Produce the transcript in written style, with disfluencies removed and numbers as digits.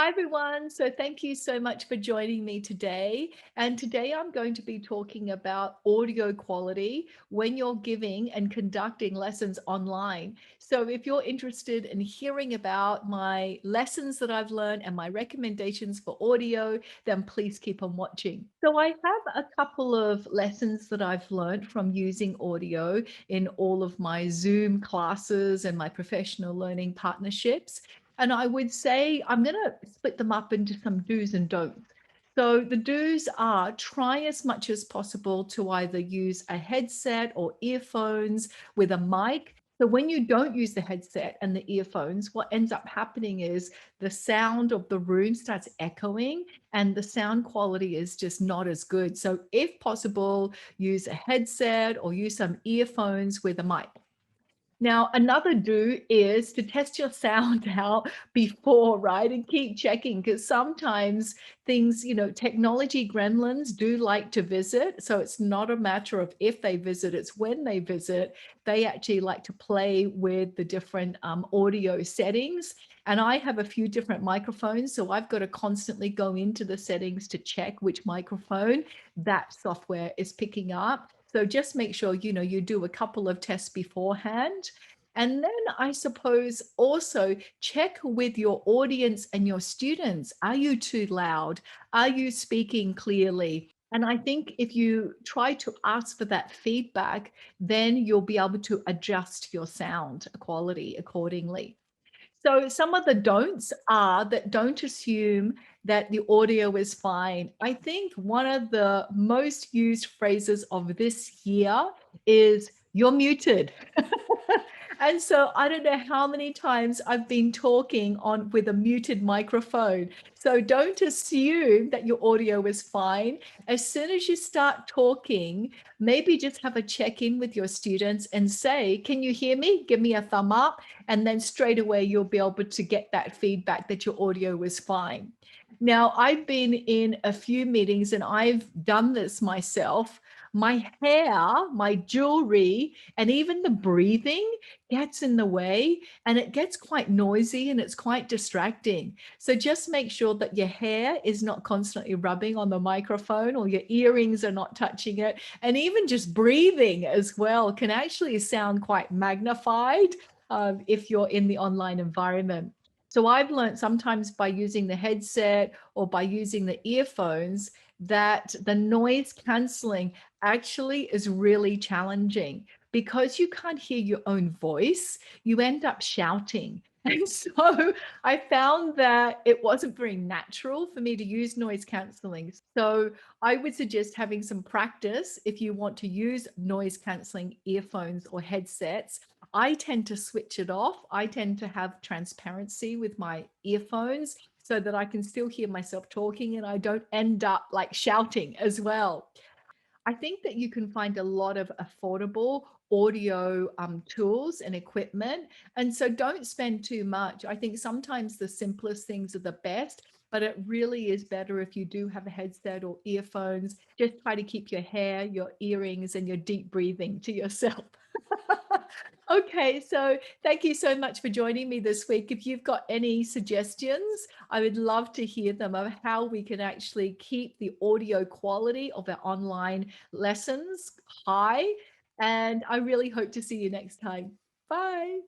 Hi, everyone. So thank you so much for joining me today. And today I'm going to be talking about audio quality when you're giving and conducting lessons online. So if you're interested in hearing about my lessons that I've learned and my recommendations for audio, then please keep on watching. So I have a couple of lessons that I've learned from using audio in all of my Zoom classes and my professional learning partnerships. And I would say I'm going to split them up into some do's and don'ts. So the do's are try as much as possible to either use a headset or earphones with a mic. So when you don't use the headset and the earphones, what ends up happening is the sound of the room starts echoing and the sound quality is just not as good. So if possible, use a headset or use some earphones with a mic. Now, another do is to test your sound out before, right? And keep checking because sometimes things, technology gremlins do like to visit. So it's not a matter of if they visit, it's when they visit. They actually like to play with the different audio settings. And I have a few different microphones. So I've got to constantly go into the settings to check which microphone that software is picking up. So just make sure, you do a couple of tests beforehand. And then I suppose also check with your audience and your students. Are you too loud? Are you speaking clearly? And I think if you try to ask for that feedback, then you'll be able to adjust your sound quality accordingly. So some of the don'ts are that don't assume that the audio is fine. I think one of the most used phrases of this year is "you're muted." And so I don't know how many times I've been talking on with a muted microphone. So don't assume that your audio is fine. As soon as you start talking, maybe just have a check-in with your students and say, "Can you hear me? Give me a thumb up." And then straight away, you'll be able to get that feedback that your audio was fine. Now, I've been in a few meetings and I've done this myself. My hair, my jewelry, and even the breathing gets in the way and it gets quite noisy and it's quite distracting. So just make sure that your hair is not constantly rubbing on the microphone or your earrings are not touching it. And even just breathing as well can actually sound quite magnified if you're in the online environment. So I've learned sometimes by using the headset or by using the earphones that the noise canceling actually is really challenging because you can't hear your own voice. You end up shouting. And so I found that it wasn't very natural for me to use noise canceling. So I would suggest having some practice if you want to use noise canceling earphones or headsets. I tend to switch it off. I tend to have transparency with my earphones so that I can still hear myself talking and I don't end up like shouting as well. I think that you can find a lot of affordable audio tools and equipment. And so don't spend too much. I think sometimes the simplest things are the best, but it really is better if you do have a headset or earphones. Just try to keep your hair, your earrings, and your deep breathing to yourself. Okay, so thank you so much for joining me this week. If you've got any suggestions, I would love to hear them of how we can actually keep the audio quality of our online lessons high. And I really hope to see you next time. Bye.